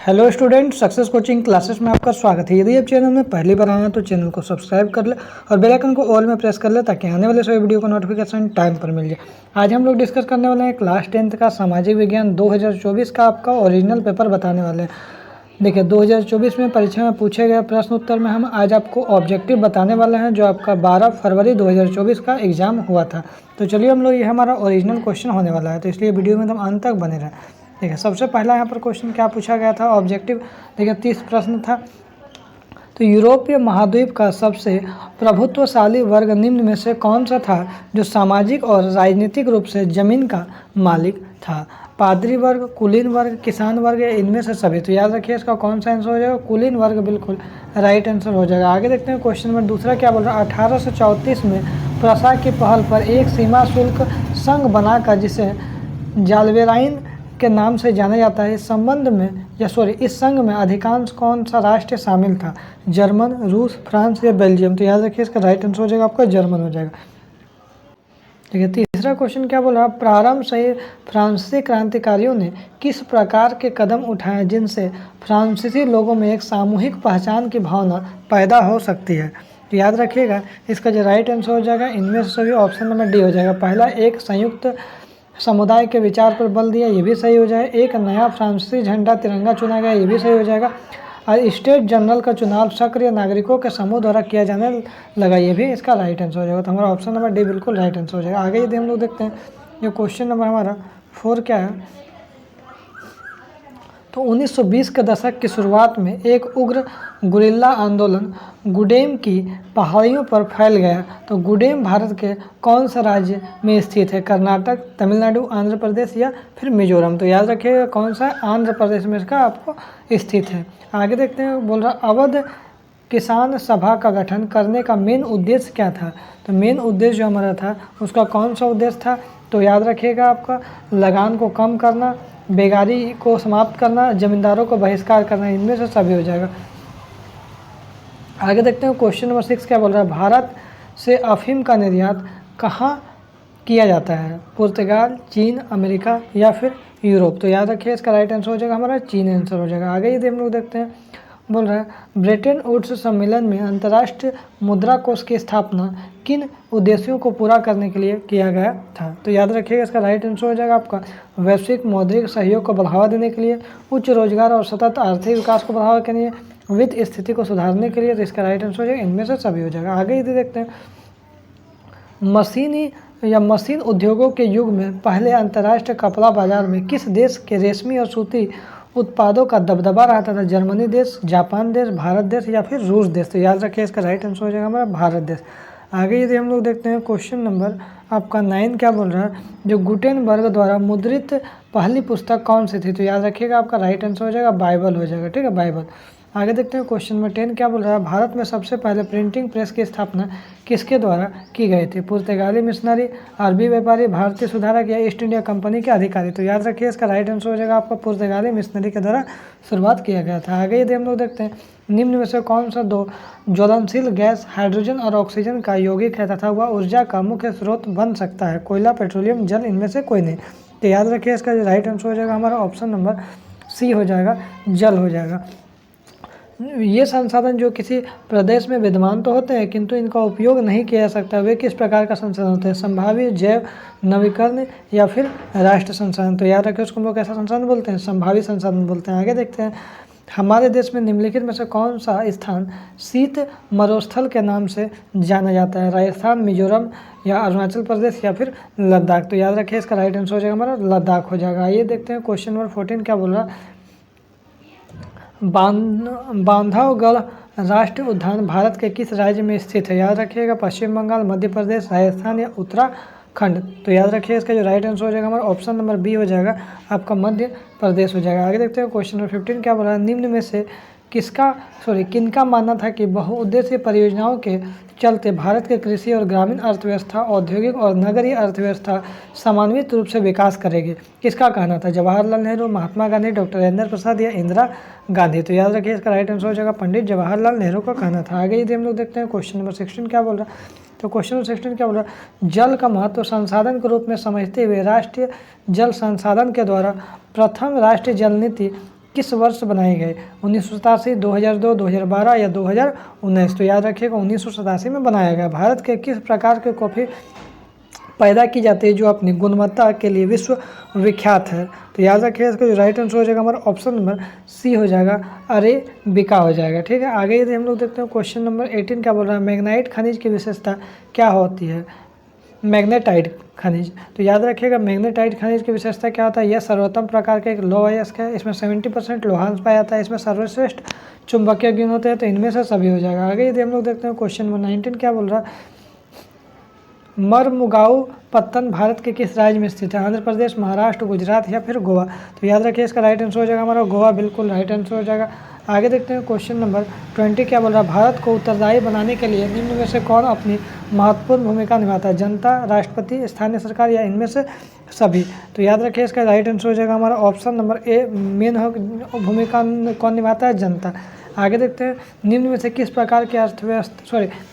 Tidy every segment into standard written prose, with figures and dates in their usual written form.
Hello student, success coaching classes में आपका स्वागत है। यदि आप चैनल में पहली बार आए हैं तो चैनल को सब्सक्राइब कर ले और बेल आइकन को ऑल में प्रेस कर ले ताकि आने वाले सभी वीडियो का नोटिफिकेशन टाइम पर मिल जाए। आज हम लोग डिस्कस करने वाले हैं क्लास 10th का सामाजिक विज्ञान 2024 का आपका ओरिजिनल पेपर बताने वाले हैं। देखिए 2024 में परीक्षा में पूछे गए प्रश्न उत्तर में हम आज आपको ऑब्जेक्टिव बताने वाले हैं जो आपका 12 फरवरी 2024 का एग्जाम हुआ था। तो चलिए हम लोग ये हमारा ओरिजिनल क्वेश्चन होने वाला है, तो इसलिए वीडियो में एकदम अंत तक बने रहें। देखिए सबसे पहला यहाँ पर क्वेश्चन क्या पूछा गया था ऑब्जेक्टिव। देखिए 30 प्रश्न था। तो यूरोपीय महाद्वीप का सबसे प्रभुत्वशाली वर्ग निम्न में से कौन सा था जो सामाजिक और राजनीतिक रूप से जमीन का मालिक था? पादरी वर्ग, कुलीन वर्ग, किसान वर्ग या इनमें से सभी? तो याद रखिए इसका कौन सा आंसर हो जाएगा, कुलीन वर्ग बिल्कुल राइट आंसर हो जाएगा। आगे देखते हैं क्वेश्चन नंबर दूसरा क्या बोल रहा है। 1834 में प्रसा की पहल पर एक सीमा शुल्क संघ बनाकर जिसे जालवेराइन के नाम से जाना जाता है, इस संबंध में इस संघ में अधिकांश कौन सा राष्ट्र शामिल था? जर्मन, रूस, फ्रांस या बेल्जियम? तो याद रखिए इसका राइट आंसर हो जाएगा आपका जर्मन हो जाएगा। ठीक है, तीसरा क्वेश्चन क्या बोला। प्रारंभ से फ्रांसीसी क्रांतिकारियों ने किस प्रकार के कदम उठाए जिनसे फ्रांसीसी लोगों में एक सामूहिक पहचान की भावना पैदा हो सकती है? तो याद रखिएगा इसका जो राइट आंसर हो जाएगा इनमें से सभी ऑप्शन नंबर डी हो जाएगा। पहला, एक संयुक्त समुदाय के विचार पर बल दिया, ये भी सही हो जाए। एक नया फ्रांसीसी झंडा तिरंगा चुना गया, ये भी सही हो जाएगा। और स्टेट जनरल का चुनाव सक्रिय नागरिकों के समूह द्वारा किया जाने लगा, ये भी इसका राइट आंसर हो जाएगा। तो हमारा ऑप्शन नंबर डी बिल्कुल राइट आंसर हो जाएगा। आगे यदि हम लोग देखते हैं ये क्वेश्चन नंबर हमारा 4 क्या है। तो 1920 के दशक की शुरुआत में एक उग्र गुरिल्ला आंदोलन गुडेम की पहाड़ियों पर फैल गया। तो गुडेम भारत के कौन सा राज्य में स्थित है? कर्नाटक, तमिलनाडु, आंध्र प्रदेश या फिर मिजोरम? तो याद रखिएगा कौन सा आंध्र प्रदेश में इसका आपको स्थित है। आगे देखते हैं बोल रहा अवध किसान सभा का गठन करने का मेन उद्देश्य क्या था? तो मेन उद्देश्य जो हमारा था उसका कौन सा उद्देश्य था? तो याद रखिएगा आपका लगान को कम करना, बेगारी को समाप्त करना, जमींदारों को बहिष्कार करना, इनमें से सभी हो जाएगा। आगे देखते हैं क्वेश्चन नंबर 6 क्या बोल रहा है। भारत से अफीम का निर्यात कहाँ किया जाता है? पुर्तगाल, चीन, अमेरिका या फिर यूरोप? तो याद रखिए इसका राइट आंसर हो जाएगा हमारा चीन आंसर हो जाएगा। आगे यदि हम लोग देखते हैं बोल रहा है ब्रेटन वुड्स सम्मेलन में अंतर्राष्ट्रीय मुद्रा कोष की स्थापना किन उद्देश्यों को पूरा करने के लिए किया गया था? तो याद रखिएगा इसका राइट आंसर हो जाएगा आपका वैश्विक मौद्रिक सहयोग को बढ़ावा देने के लिए, उच्च रोजगार और सतत आर्थिक विकास को बढ़ावा के लिए, वित्त स्थिति को सुधारने के लिए। तो इसका राइट आंसर हो जाएगा इनमें से सभी हो जाएगा। आगे यदि देखते हैं मशीन उद्योगों के युग में पहले अंतर्राष्ट्रीय कपड़ा बाजार में किस देश के रेशमी और सूती उत्पादों का दबदबा रहता था? जर्मनी देश, जापान देश, भारत देश या फिर रूस देश? तो याद रखिए इसका राइट आंसर हो जाएगा हमारा भारत देश। आगे यदि हम लोग देखते हैं क्वेश्चन नंबर आपका 9 क्या बोल रहा है। जो गुटेनबर्ग द्वारा मुद्रित पहली पुस्तक कौन सी थी? तो याद रखिएगा आपका राइट आंसर हो जाएगा बाइबल हो जाएगा। ठीक है, बाइबल। आगे देखते हैं क्वेश्चन नंबर 10 क्या बोल रहा है। भारत में सबसे पहले प्रिंटिंग प्रेस की स्थापना किसके द्वारा की गई थी? पुर्तगाली मिशनरी, अरबी व्यापारी, भारतीय सुधारक या ईस्ट इंडिया कंपनी के अधिकारी? तो याद रखिए इसका राइट आंसर हो जाएगा आपका पुर्तगाली मिशनरी के द्वारा शुरुआत किया गया था। आगे यदि हम लोग देखते हैं निम्न में से कौन सा दो ज्वलनशील गैस हाइड्रोजन और ऑक्सीजन का यौगिक है तथा वह ऊर्जा का मुख्य स्रोत बन सकता है? कोयला, पेट्रोलियम, जल, इनमें से कोई नहीं। तो याद रखिए इसका जो राइट आंसर हो जाएगा हमारा ऑप्शन नंबर सी हो जाएगा, जल हो जाएगा। ये संसाधन जो किसी प्रदेश में विद्यमान तो होते हैं किंतु इनका उपयोग नहीं किया जा सकता, वे किस प्रकार का संसाधन होते हैं? संभाव्य, जैव, नवीकरण या फिर राष्ट्र संसाधन? तो याद रखिए उसको हम लोग कैसा संसाधन बोलते हैं? संभावित संसाधन बोलते हैं। आगे देखते हैं हमारे देश में निम्नलिखित में से कौन सा स्थान शीत मरुस्थल के नाम से जाना जाता है? राजस्थान, मिजोरम या अरुणाचल प्रदेश या फिर लद्दाख? तो याद रखिए इसका राइट आंसर हो जाएगा हमारा लद्दाख हो जाएगा। आइए देखते हैं क्वेश्चन नंबर 14 क्या बोल रहा है। बांधवगढ़ राष्ट्रीय उद्यान भारत के किस राज्य में स्थित है? याद रखिएगा पश्चिम बंगाल, मध्य प्रदेश, राजस्थान या उत्तराखंड? तो याद रखिए इसका जो राइट आंसर हो जाएगा हमारा ऑप्शन नंबर बी हो जाएगा आपका मध्य प्रदेश हो जाएगा। आगे देखते हैं क्वेश्चन नंबर 15 क्या बोल रहा है। निम्न में से किनका मानना था कि बहुउद्देशीय परियोजनाओं के चलते भारत के कृषि और ग्रामीण अर्थव्यवस्था, औद्योगिक और नगरीय अर्थव्यवस्था समन्वित रूप से विकास करेगी? किसका कहना था? जवाहरलाल नेहरू, महात्मा गांधी, डॉक्टर राजेंद्र प्रसाद या इंदिरा गांधी? तो याद रखिए इसका राइट आंसर हो जाएगा पंडित जवाहरलाल नेहरू का कहना था। आगे यदि हम लोग देखते हैं क्वेश्चन नंबर 16 क्या बोल रहा है। तो क्वेश्चन नंबर 16 क्या बोल रहा है। जल का महत्व संसाधन के रूप में समझते हुए राष्ट्रीय जल संसाधन के द्वारा प्रथम राष्ट्रीय जल नीति किस वर्ष बनाए गए? 1987, 2002, 2012 या 2019? तो याद रखिएगा 1987 में बनाया गया। भारत के किस प्रकार के कॉफ़ी पैदा की जाती है जो अपनी गुणवत्ता के लिए विश्व विख्यात है? तो याद रखिए इसका जो राइट आंसर हो जाएगा हमारा ऑप्शन नंबर सी हो जाएगा, अरेबिका हो जाएगा। ठीक है, आगे यदि हम लोग देखते हैं क्वेश्चन नंबर 18 क्या बोल रहा है? मैग्नाइट खनिज की विशेषता क्या होती है? मैग्नेटाइट खनिज। तो याद रखिएगा मैग्नेटाइट खनिज की विशेषता क्या होता है? यह सर्वोत्तम प्रकार का एक लौह अयस्क है। इसमें 70% लोहांश पाया जाता है। इसमें सर्वश्रेष्ठ चुंबकीय गुण होते हैं। तो इनमें से सभी हो जाएगा। आगे यदि हम लोग देखते हैं क्वेश्चन नंबर 19 क्या बोल रहा है? मरमुगाओ पत्तन भारत के किस राज्य में स्थित है? आंध्र प्रदेश, महाराष्ट्र, गुजरात या फिर गोवा? तो याद रखिए इसका राइट आंसर हो जाएगा हमारा गोवा, बिल्कुल राइट आंसर हो जाएगा। आगे देखते हैं क्वेश्चन नंबर 20 क्या बोल रहा है? भारत को उत्तरदायी बनाने के लिए निम्न में से कौन अपनी महत्वपूर्ण भूमिका निभाता है? जनता, राष्ट्रपति, स्थानीय सरकार या इनमें से सभी? तो याद रखिए इसका राइट आंसर हो जाएगा हमारा ऑप्शन नंबर ए, मेन भूमिका कौन निभाता है? जनता। आगे देखते हैं निम्न में से किस प्रकार की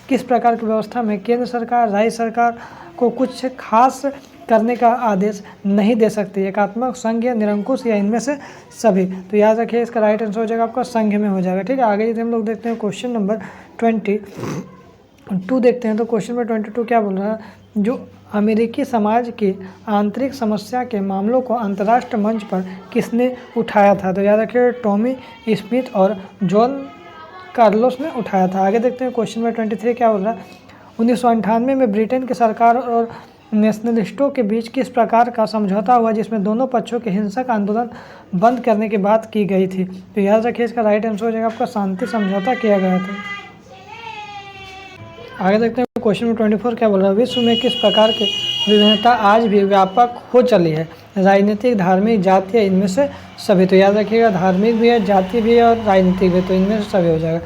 किस प्रकार की व्यवस्था में केंद्र सरकार राज्य सरकार को कुछ खास करने का आदेश नहीं दे सकती? एकात्मक, संघ या निरंकुश या इनमें से सभी? तो याद रखिए इसका राइट आंसर हो जाएगा आपका संघ में हो जाएगा। ठीक है, आगे यदि हम लोग देखते हैं क्वेश्चन नंबर 22 देखते हैं। तो क्वेश्चन नंबर 22 क्या बोल रहा है? जो अमेरिकी समाज की आंतरिक समस्या के मामलों को अंतर्राष्ट्रीय मंच पर किसने उठाया था? तो याद रखिए टॉमी स्मिथ और जॉन कार्लोस ने उठाया था। आगे देखते हैं क्वेश्चन नंबर 23 क्या बोल रहा है? 1998 में ब्रिटेन की सरकार और नेशनलिस्टों के बीच किस प्रकार का समझौता हुआ जिसमें दोनों पक्षों के हिंसक आंदोलन बंद करने की बात की गई थी? तो याद रखिए इसका राइट आंसर हो जाएगा आपका शांति समझौता किया गया था। आगे देखते हैं क्वेश्चन नंबर 24 क्या बोल रहा है? विश्व में किस प्रकार की विभिन्नता आज भी व्यापक हो चली है? राजनीतिक, धार्मिक, जातीय, इनमें से सभी? तो याद रखिएगा धार्मिक भी है, जातीय भी है और राजनीतिक भी, तो इनमें से सभी हो जाएगा।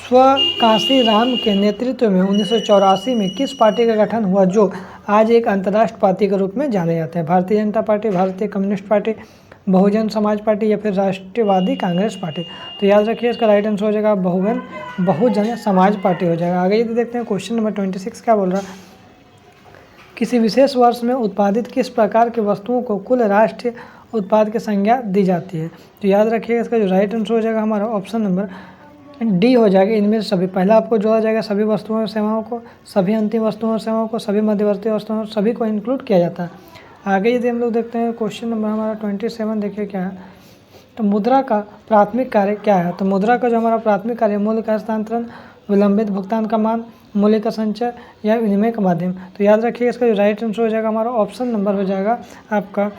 कांसी राम के नेतृत्व में 1984 में किस पार्टी का गठन हुआ जो आज एक अंतर्राष्ट्रीय पार्टी के रूप में जाने जाते हैं? भारतीय जनता पार्टी, भारतीय communist party, Bahujan Samaj party या फिर राष्ट्रवादी कांग्रेस पार्टी? तो याद रखिए इसका राइट आंसर हो जाएगा बहुजन समाज पार्टी हो जाएगा। आगे यदि देखते हैं क्वेश्चन नंबर 26 क्या बोल रहा है? किसी विशेष वर्ष में उत्पादित किस प्रकार की वस्तुओं को कुल राष्ट्रीय उत्पाद की संज्ञा दी जाती है? तो याद रखिएगा इसका जो राइट आंसर हो जाएगा हमारा ऑप्शन नंबर डी हो जाएगा, इनमें से सभी। पहला आपको जोड़ा जाएगा सभी वस्तुओं और सेवाओं को, सभी अंतिम वस्तुओं और सेवाओं को, सभी मध्यवर्ती वस्तुओं, सभी को इंक्लूड किया जाता है। आगे यदि हम लोग देखते हैं क्वेश्चन नंबर हमारा 27 देखिए क्या है? तो मुद्रा का प्राथमिक कार्य क्या है? तो मुद्रा का जो हमारा प्राथमिक कार्य मूल्य का हस्तांतरण, विलंबित भुगतान का मान, मूल्य का संचय या विनिमय का माध्यम? तो याद रखिए इसका जो राइट आंसर हो जाएगा हमारा ऑप्शन नंबर हो जाएगा आपका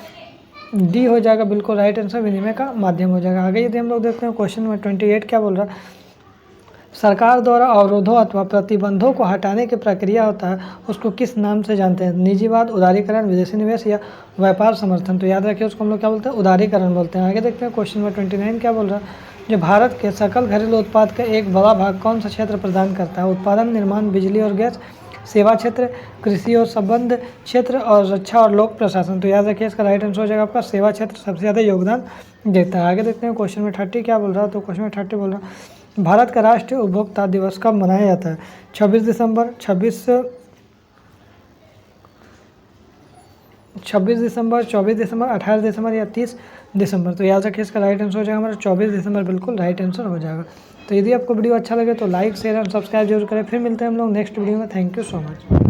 डी हो जाएगा, बिल्कुल राइट आंसर विनिमय का माध्यम हो जाएगा। आगे यदि हम लोग देखते हैं क्वेश्चन नंबर 28 क्या बोल रहा है? सरकार द्वारा अवरोधों अथवा प्रतिबंधों को हटाने की प्रक्रिया होता है उसको किस नाम से जानते हैं? निजीवाद, उदारीकरण, विदेशी निवेश या व्यापार समर्थन? तो याद रखिए उसको हम लोग क्या बोलते हैं? उदारीकरण बोलते हैं। आगे देखते हैं क्वेश्चन नंबर 29 क्या बोल रहा है? जो भारत के सकल घरेलू उत्पाद का एक बड़ा भाग कौन सा क्षेत्र प्रदान करता है? उत्पादन, निर्माण, बिजली और गैस, सेवा क्षेत्र, कृषि और संबंध क्षेत्र और रक्षा और लोक प्रशासन? तो याद रखिए इसका राइट आंसर हो जाएगा आपका सेवा क्षेत्र सबसे ज़्यादा योगदान देता है। आगे देखते हैं क्वेश्चन में 30 क्या बोल रहा है? तो क्वेश्चन में 30 बोल रहा है भारत का राष्ट्रीय उपभोक्ता दिवस कब मनाया जाता है? 26 दिसंबर, 24 दिसंबर, 24 दिसंबर, 18 दिसंबर या 30 दिसंबर? तो याद रखिए इसका राइट आंसर हो जाएगा हमारा 24 दिसंबर, बिल्कुल राइट आंसर हो जाएगा। तो यदि आपको वीडियो अच्छा लगे तो लाइक, शेयर और सब्सक्राइब जरूर करें। फिर मिलते हैं हम लोग नेक्स्ट वीडियो में। Thank you so much.